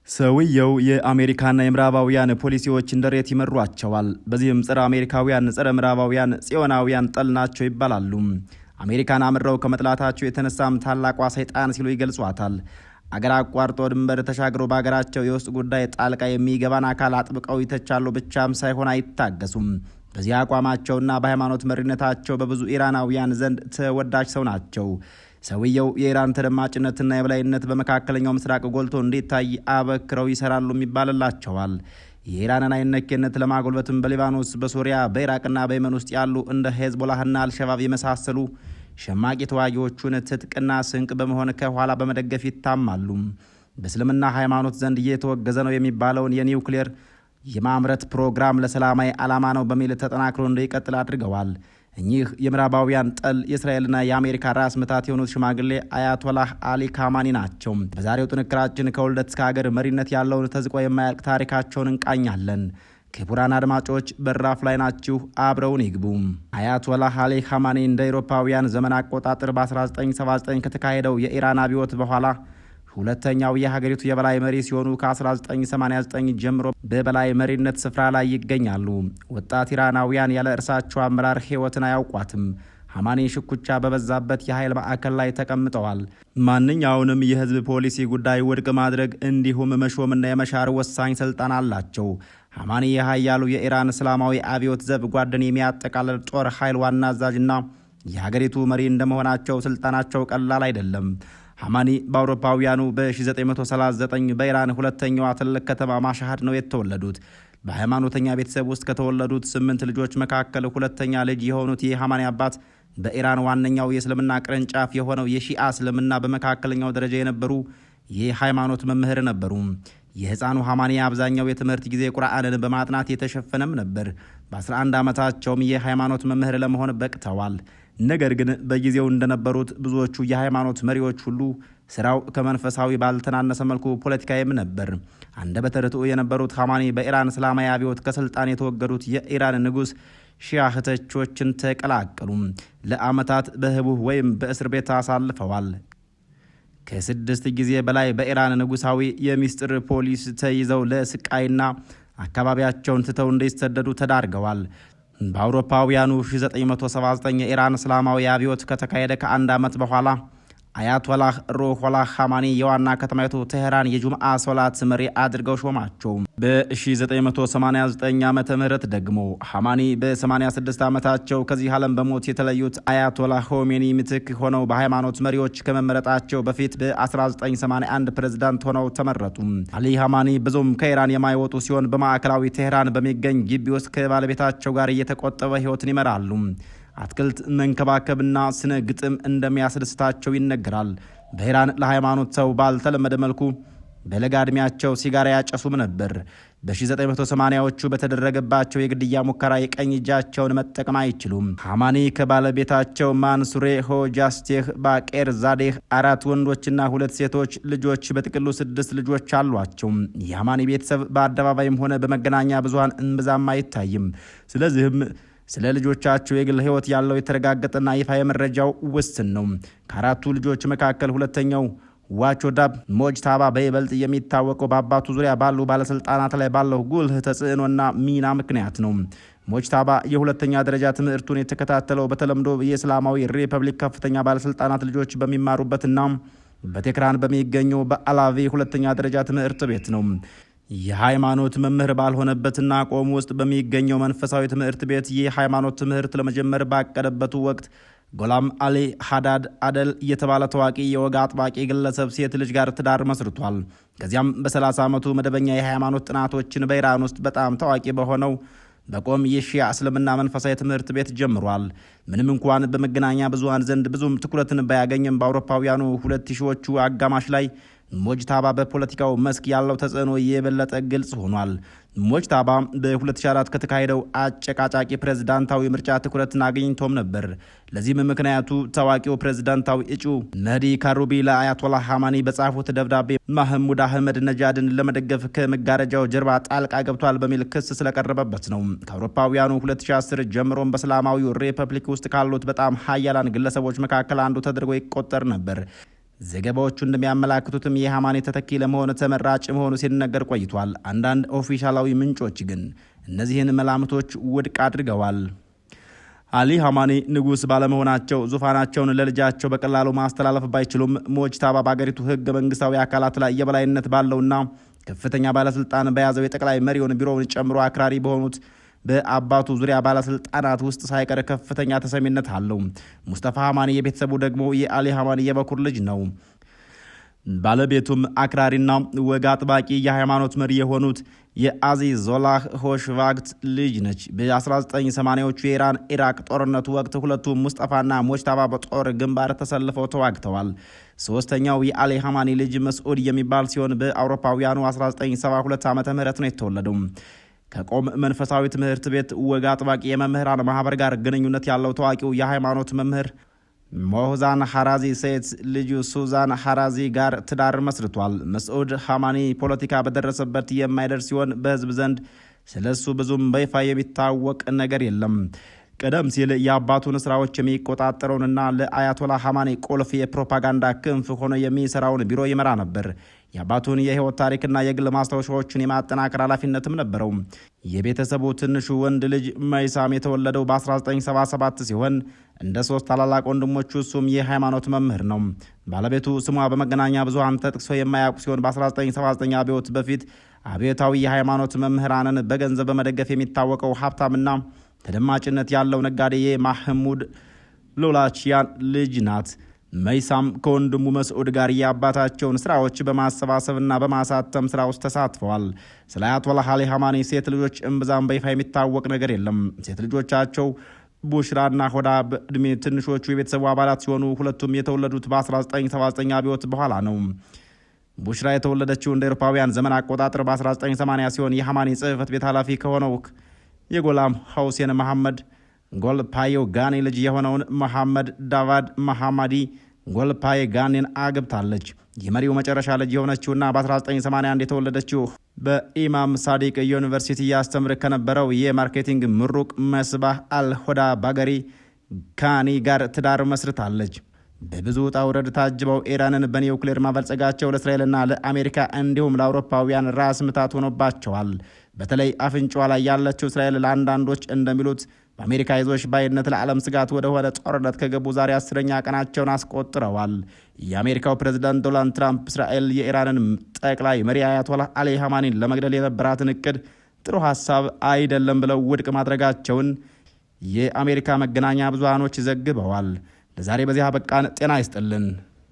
ሰውየው የአሜሪካና የምዕራባውያን ፖሊሲዎች እንደሬት ይመሯቸዋል። በዚህም ጸረ አሜሪካውያን፣ ጸረ ምዕራባውያን፣ ጽዮናውያን ጠል ናቸው ይባላሉ። አሜሪካን አምረው ከመጥላታቸው የተነሳም ታላቋ ሰይጣን ሲሉ ይገልጿታል። አገር አቋርጦ ድንበር ተሻግሮ በአገራቸው የውስጥ ጉዳይ ጣልቃ የሚገባን አካል አጥብቀው ይተቻሉ ብቻም ሳይሆን አይታገሱም። በዚህ አቋማቸውና በሃይማኖት መሪነታቸው በብዙ ኢራናውያን ዘንድ ተወዳጅ ሰው ናቸው። ሰውየው የኢራን ተደማጭነትና የበላይነት በመካከለኛው ምስራቅ ጎልቶ እንዲታይ አበክረው ይሰራሉ ይባልላቸዋል። የኢራንን አይነኬነት ለማጎልበትም በሊባኖስ፣ በሶሪያ፣ በኢራቅና በየመን ውስጥ ያሉ እንደ ሄዝቦላህና አልሸባብ የመሳሰሉ ሸማቂ ተዋጊዎቹን ትጥቅና ስንቅ በመሆን ከኋላ በመደገፍ ይታማሉ። በእስልምና ሃይማኖት ዘንድ እየተወገዘ ነው የሚባለውን የኒውክሌር የማምረት ፕሮግራም ለሰላማዊ ዓላማ ነው በሚል ተጠናክሮ እንዲቀጥል አድርገዋል። እኚህ የምዕራባውያን ጠል የእስራኤልና የአሜሪካ ራስ ምታት የሆኑት ሽማግሌ አያቶላህ አሊ ካማኒ ናቸው። በዛሬው ጥንክራችን ከውልደት እስከ ሀገር መሪነት ያለውን ተዝቆ የማያልቅ ታሪካቸውን እንቃኛለን። ክቡራን አድማጮች በራፍ ላይ ናችሁ፣ አብረውን ይግቡ። አያቶላህ አሊ ካማኒ እንደ አውሮፓውያን ዘመን አቆጣጠር በ1979 ከተካሄደው የኢራን አብዮት በኋላ ሁለተኛው የሀገሪቱ የበላይ መሪ ሲሆኑ ከ1989 ጀምሮ በበላይ መሪነት ስፍራ ላይ ይገኛሉ። ወጣት ኢራናውያን ያለ እርሳቸው አመራር ሕይወትን አያውቋትም። ሐማኒ ሽኩቻ በበዛበት የኃይል ማዕከል ላይ ተቀምጠዋል። ማንኛውንም የህዝብ ፖሊሲ ጉዳይ ውድቅ ማድረግ እንዲሁም መሾምና የመሻር ወሳኝ ስልጣን አላቸው። ሐማኒ የኃያሉ የኢራን እስላማዊ አብዮት ዘብ ጓድን የሚያጠቃልል ጦር ኃይል ዋና አዛዥና የሀገሪቱ መሪ እንደመሆናቸው ስልጣናቸው ቀላል አይደለም። ሐማኒ በአውሮፓውያኑ በ1939 በኢራን ሁለተኛዋ ትልቅ ከተማ ማሻሃድ ነው የተወለዱት። በሃይማኖተኛ ቤተሰብ ውስጥ ከተወለዱት 8 ልጆች መካከል ሁለተኛ ልጅ የሆኑት የሐማኒ አባት በኢራን ዋነኛው የእስልምና ቅርንጫፍ የሆነው የሺአ እስልምና በመካከለኛው ደረጃ የነበሩ የሃይማኖት መምህር ነበሩ። የህፃኑ ሐማኒ አብዛኛው የትምህርት ጊዜ ቁርአንን በማጥናት የተሸፈነም ነበር። በ11 ዓመታቸውም የሃይማኖት መምህር ለመሆን በቅተዋል። ነገር ግን በጊዜው እንደነበሩት ብዙዎቹ የሃይማኖት መሪዎች ሁሉ ስራው ከመንፈሳዊ ባልተናነሰ መልኩ ፖለቲካዊም ነበር። አንደበተ ርቱዕ የነበሩት ሐማኒ በኢራን እስላማዊ አብዮት ከስልጣን የተወገዱት የኢራን ንጉሥ ሺአ ተቾችን ተቀላቀሉ። ለዓመታት በህቡዕ ወይም በእስር ቤት አሳልፈዋል። ከ6 ጊዜ በላይ በኢራን ንጉሳዊ የሚስጥር ፖሊስ ተይዘው ለስቃይና አካባቢያቸውን ትተው እንዲሰደዱ ተዳርገዋል። በአውሮፓውያኑ 1979 የኢራን እስላማዊ አብዮት ከተካሄደ ከአንድ ዓመት በኋላ አያቶላህ ሩሆላህ ሐማኒ የዋና ከተማይቱ ቴህራን የጁምዓ ሶላት መሪ አድርገው ሾማቸው። በ1989 ዓመተ ምህረት ደግሞ ሐማኒ በ86 ዓመታቸው ከዚህ ዓለም በሞት የተለዩት አያቶላህ ሆሜኒ ምትክ ሆነው በሃይማኖት መሪዎች ከመመረጣቸው በፊት በ1981 ፕሬዝዳንት ሆነው ተመረጡ። አሊ ሐማኒ ብዙም ከኢራን የማይወጡ ሲሆን በማዕከላዊ ቴህራን በሚገኝ ግቢ ውስጥ ከባለቤታቸው ጋር እየተቆጠበ ህይወትን ይመራሉ። አትክልት መንከባከብና ስነ ግጥም እንደሚያስደስታቸው ይነገራል። በኢራን ለሃይማኖት ሰው ባልተለመደ መልኩ በለጋ ዕድሜያቸው ሲጋራ ያጨሱም ነበር። በ1980ዎቹ በተደረገባቸው የግድያ ሙከራ የቀኝ እጃቸውን መጠቀም አይችሉም። ሐማኒ ከባለቤታቸው ማንሱሬ ሆጃስቴህ ባቄር ዛዴህ 4 ወንዶችና 2 ሴቶች ልጆች በጥቅሉ 6 ልጆች አሏቸው። የሐማኒ ቤተሰብ በአደባባይም ሆነ በመገናኛ ብዙሃን እንብዛም አይታይም። ስለዚህም ስለ ልጆቻቸው የግል ህይወት ያለው የተረጋገጠና ይፋ የመረጃው ውስን ነው። ከ4ቱ ልጆች መካከል ሁለተኛው ዋቾዳብ ሞጅታባ በይበልጥ የሚታወቀው በአባቱ ዙሪያ ባሉ ባለስልጣናት ላይ ባለው ጉልህ ተጽዕኖና ሚና ምክንያት ነው። ሞጅታባ የሁለተኛ ደረጃ ትምህርቱን የተከታተለው በተለምዶ የእስላማዊ ሪፐብሊክ ከፍተኛ ባለስልጣናት ልጆች በሚማሩበትና በቴህራን በሚገኘው በአላቪ ሁለተኛ ደረጃ ትምህርት ቤት ነው። የሃይማኖት መምህር ባልሆነበትና ቆም ውስጥ በሚገኘው መንፈሳዊ ትምህርት ቤት የሃይማኖት ትምህርት ለመጀመር ባቀደበት ወቅት ጎላም አሊ ሃዳድ አደል የተባለ ታዋቂ የወግ አጥባቂ ግለሰብ ሴት ልጅ ጋር ትዳር መስርቷል። ከዚያም በ30 ዓመቱ መደበኛ የሃይማኖት ጥናቶችን በኢራን ውስጥ በጣም ታዋቂ በሆነው በቆም የሺያ እስልምና መንፈሳዊ ትምህርት ቤት ጀምሯል። ምንም እንኳን በመገናኛ ብዙሃን ዘንድ ብዙም ትኩረትን ባያገኝም በአውሮፓውያኑ 2000ዎቹ አጋማሽ ላይ ሞጅታባ በፖለቲካው መስክ ያለው ተጽዕኖ የበለጠ ግልጽ ሆኗል። ሞጅታባ በ2004 ከተካሄደው አጨቃጫቂ ፕሬዝዳንታዊ ምርጫ ትኩረትን አግኝቶም ነበር። ለዚህም ምክንያቱ ታዋቂው ፕሬዝዳንታዊ እጩ መህዲ ካሩቢ ለአያቶላህ ሐማኒ በጻፉት ደብዳቤ ማህሙድ አህመድ ነጃድን ለመደገፍ ከመጋረጃው ጀርባ ጣልቃ ገብቷል በሚል ክስ ስለቀረበበት ነው። ከአውሮፓውያኑ 2010 ጀምሮም በእስላማዊው ሪፐብሊክ ውስጥ ካሉት በጣም ሀያላን ግለሰቦች መካከል አንዱ ተደርጎ ይቆጠር ነበር። ዘገባዎቹ እንደሚያመላክቱትም የሃማኒ ተተኪ ለመሆን ተመራጭ መሆኑ ሲነገር ቆይቷል። አንዳንድ ኦፊሻላዊ ምንጮች ግን እነዚህን መላምቶች ውድቅ አድርገዋል። አሊ ሃማኒ ንጉስ ባለመሆናቸው ዙፋናቸውን ለልጃቸው በቀላሉ ማስተላለፍ ባይችሉም ሞጅታባ በአገሪቱ ህገ መንግስታዊ አካላት ላይ የበላይነት ባለውና ከፍተኛ ባለስልጣን በያዘው የጠቅላይ መሪውን ቢሮውን ጨምሮ አክራሪ በሆኑት በአባቱ ዙሪያ ባለስልጣናት ውስጥ ሳይቀር ከፍተኛ ተሰሚነት አለው። ሙስጠፋ ሃማኒ የቤተሰቡ ደግሞ የአሊ ሃማኒ የበኩር ልጅ ነው። ባለቤቱም አክራሪና ወግ አጥባቂ የሃይማኖት መሪ የሆኑት የአዚዞላህ ሆሽቫግት ልጅ ነች። በ1980ዎቹ የኢራን ኢራቅ ጦርነቱ ወቅት ሁለቱም ሙስጠፋና ሞጅታባ በጦር ግንባር ተሰልፈው ተዋግተዋል። ሶስተኛው የአሊ ሃማኒ ልጅ መስዑድ የሚባል ሲሆን በአውሮፓውያኑ 1972 ዓ.ም ነው የተወለደው። ከቆም መንፈሳዊ ትምህርት ቤት ወግ አጥባቂ የመምህራን ማህበር ጋር ግንኙነት ያለው ታዋቂው የሃይማኖት መምህር ሞህዛን ሐራዚ ሴት ልጁ ሱዛን ሐራዚ ጋር ትዳር መስርቷል። መስዑድ ሃማኒ ፖለቲካ በደረሰበት የማይደርስ ሲሆን በህዝብ ዘንድ ስለሱ ብዙም በይፋ የሚታወቅ ነገር የለም። ቀደም ሲል የአባቱን ስራዎች የሚቆጣጠረውንና ለአያቶላ ሃማኒ ቁልፍ የፕሮፓጋንዳ ክንፍ ሆኖ የሚሰራውን ቢሮ ይመራ ነበር። የአባቱን የህይወት ታሪክና የግል ማስታወሻዎችን የማጠናከር ኃላፊነትም ነበረው። የቤተሰቡ ትንሹ ወንድ ልጅ መይሳም የተወለደው በ1977 ሲሆን እንደ 3 ታላላቅ ወንድሞቹ እሱም የሃይማኖት መምህር ነው። ባለቤቱ ስሟ በመገናኛ ብዙሃን ተጠቅሶ የማያውቁ ሲሆን በ1979 አብዮት በፊት አብዮታዊ የሃይማኖት መምህራንን በገንዘብ በመደገፍ የሚታወቀው ሀብታምና ተደማጭነት ያለው ነጋዴ የማህሙድ ሎላቺያን ልጅ ናት። መይሳም ከወንድሙ መስዑድ ጋር የአባታቸውን ስራዎች በማሰባሰብና በማሳተም ስራ ውስጥ ተሳትፈዋል። ስለ አያቶላህ አሊ ሃማኒ ሴት ልጆች እምብዛም በይፋ የሚታወቅ ነገር የለም። ሴት ልጆቻቸው ቡሽራና ሆዳ በዕድሜ ትንሾቹ የቤተሰቡ አባላት ሲሆኑ ሁለቱም የተወለዱት በ1979 አብዮት በኋላ ነው። ቡሽራ የተወለደችው እንደ አውሮፓውያን ዘመን አቆጣጠር በ1980 ሲሆን የሃማኒ ጽህፈት ቤት ኃላፊ ከሆነው የጎላም ሐውሴን መሐመድ ጎልፓዮ ጋኔ ልጅ የሆነውን መሐመድ ዳቫድ መሐማዲ ጎልፓዮ ጋኔን አግብታለች። የመሪው መጨረሻ ልጅ የሆነችውና በ1981 የተወለደችው በኢማም ሳዲቅ ዩኒቨርሲቲ ያስተምር ከነበረው የማርኬቲንግ ምሩቅ መስባህ አልሆዳ ባገሪ ካኒ ጋር ትዳር መስርታለች። በብዙ ውጣ ውረድ ታጅበው ኢራንን በኒውክሌር ማበልጸጋቸው ለእስራኤልና ለአሜሪካ እንዲሁም ለአውሮፓውያን ራስ ምታት ሆኖባቸዋል። በተለይ አፍንጫዋ ላይ ያለችው እስራኤል ለአንዳንዶች እንደሚሉት በአሜሪካ ይዞሽ ባይነት ለዓለም ስጋት ወደ ሆነ ጦርነት ከገቡ ዛሬ 10ኛ ቀናቸውን አስቆጥረዋል። የአሜሪካው ፕሬዝዳንት ዶናልድ ትራምፕ እስራኤል የኢራንን ጠቅላይ መሪ አያቶላህ አሊ ሃማኒን ለመግደል የነበራትን እቅድ ጥሩ ሀሳብ አይደለም ብለው ውድቅ ማድረጋቸውን የአሜሪካ መገናኛ ብዙሃኖች ዘግበዋል። ለዛሬ በዚህ አበቃን። ጤና ይስጥልን።